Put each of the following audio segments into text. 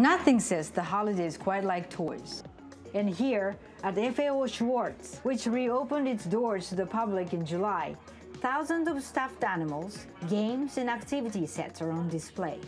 Nothing says the holidays quite like toys. And here at FAO Schwartz, which reopened its doors to the public in July, thousands of stuffed animals, games, and activity sets are on display.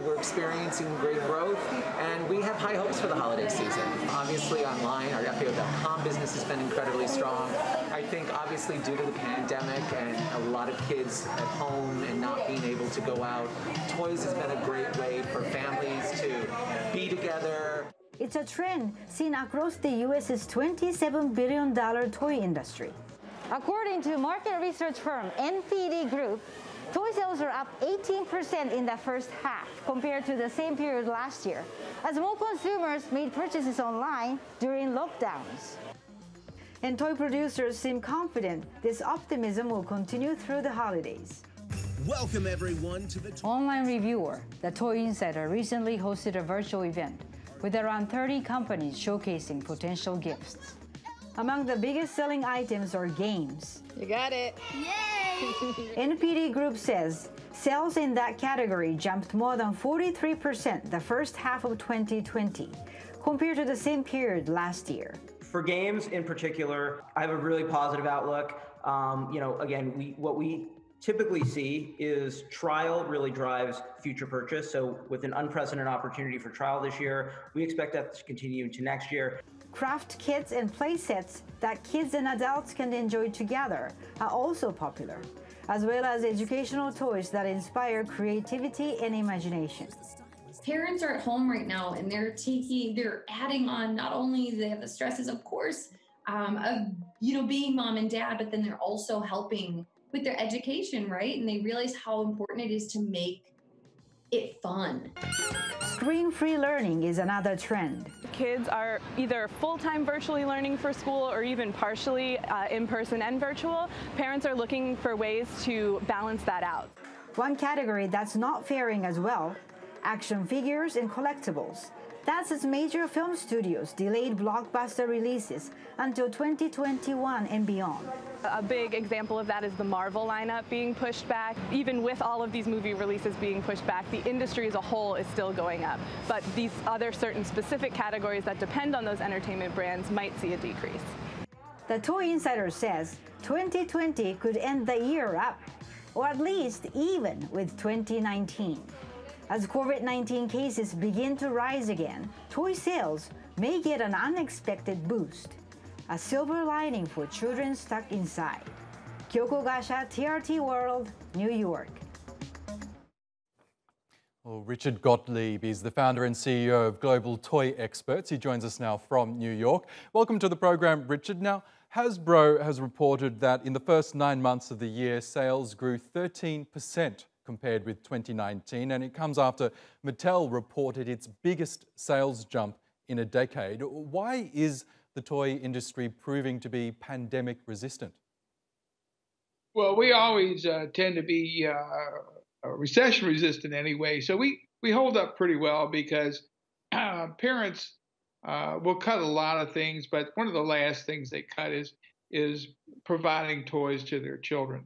We're experiencing great growth, and we have high hopes for the holiday season. Obviously, online, our FAO.com business has been incredibly strong. I think, obviously, due to the pandemic and a lot of kids at home and not being able to go out, toys has been a great way for families to be together. It's a trend seen across the U.S.'s $27 billion toy industry. According to market research firm NPD Group, toy sales are up 18% in the first half compared to the same period last year, as more consumers made purchases online during lockdowns. And toy producers seem confident this optimism will continue through the holidays. Welcome everyone to the Online reviewer, The Toy Insider, recently hosted a virtual event with around 30 companies showcasing potential gifts. Among the biggest selling items are games. You got it. Yay! NPD Group says sales in that category jumped more than 43% the first half of 2020 compared to the same period last year. For games in particular, I have a really positive outlook. Again, what we typically see is trial really drives future purchase. So with an unprecedented opportunity for trial this year, we expect that to continue into next year. Craft kits and play sets that kids and adults can enjoy together are also popular, as well as educational toys that inspire creativity and imagination. Parents are at home right now and they're adding on, not only they have the stresses, of course, of being mom and dad, but then they're also helping with their education, right? And they realize how important it is to make it fun. Screen-free learning is another trend. Kids are either full-time virtually learning for school or even partially in-person and virtual. Parents are looking for ways to balance that out. One category that's not faring as well, action figures and collectibles. That's as major film studios delayed blockbuster releases until 2021 and beyond. A big example of that is the Marvel lineup being pushed back. Even with all of these movie releases being pushed back, the industry as a whole is still going up. But these other certain specific categories that depend on those entertainment brands might see a decrease. The Toy Insider says 2020 could end the year up, or at least even with 2019. As COVID-19 cases begin to rise again, toy sales may get an unexpected boost. A silver lining for children stuck inside. Kyoko Gasha, TRT World, New York. Well, Richard Gottlieb is the founder and CEO of Global Toy Experts. He joins us now from New York. Welcome to the program, Richard. Now, Hasbro has reported that in the first 9 months of the year, sales grew 13% compared with 2019, and it comes after Mattel reported its biggest sales jump in a decade. Why is the toy industry proving to be pandemic resistant? Well, we always tend to be recession resistant anyway, so we hold up pretty well because parents will cut a lot of things, but one of the last things they cut is providing toys to their children.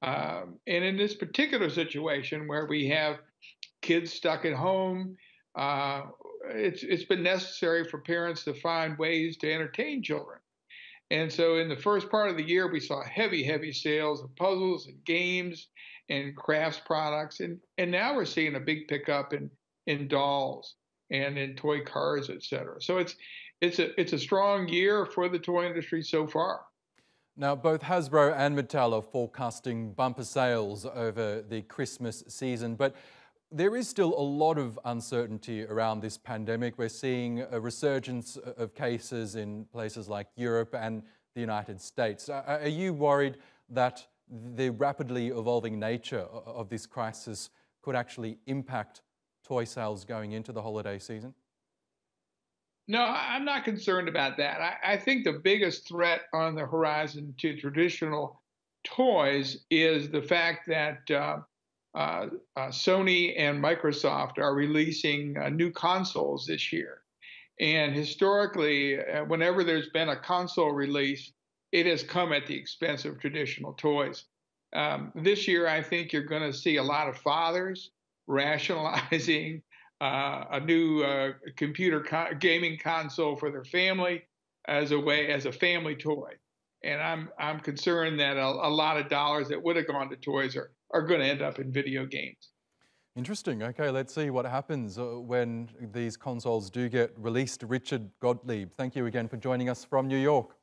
And in this particular situation where we have kids stuck at home, it's been necessary for parents to find ways to entertain children. And so in the first part of the year, we saw heavy sales of puzzles and games and crafts products. And now we're seeing a big pickup in dolls and in toy cars, et cetera. So it's a strong year for the toy industry so far. Now, both Hasbro and Mattel are forecasting bumper sales over the Christmas season, but there is still a lot of uncertainty around this pandemic. We're seeing a resurgence of cases in places like Europe and the United States. Are you worried that the rapidly evolving nature of this crisis could actually impact toy sales going into the holiday season? No, I'm not concerned about that. I think the biggest threat on the horizon to traditional toys is the fact that Sony and Microsoft are releasing new consoles this year. And historically, whenever there's been a console release, it has come at the expense of traditional toys. This year, I think you're going to see a lot of fathers rationalizing a new gaming console for their family as a family toy. And I'm concerned that a lot of dollars that would have gone to toys are going to end up in video games. Interesting. Okay, let's see what happens when these consoles do get released. Richard Gottlieb, thank you again for joining us from New York.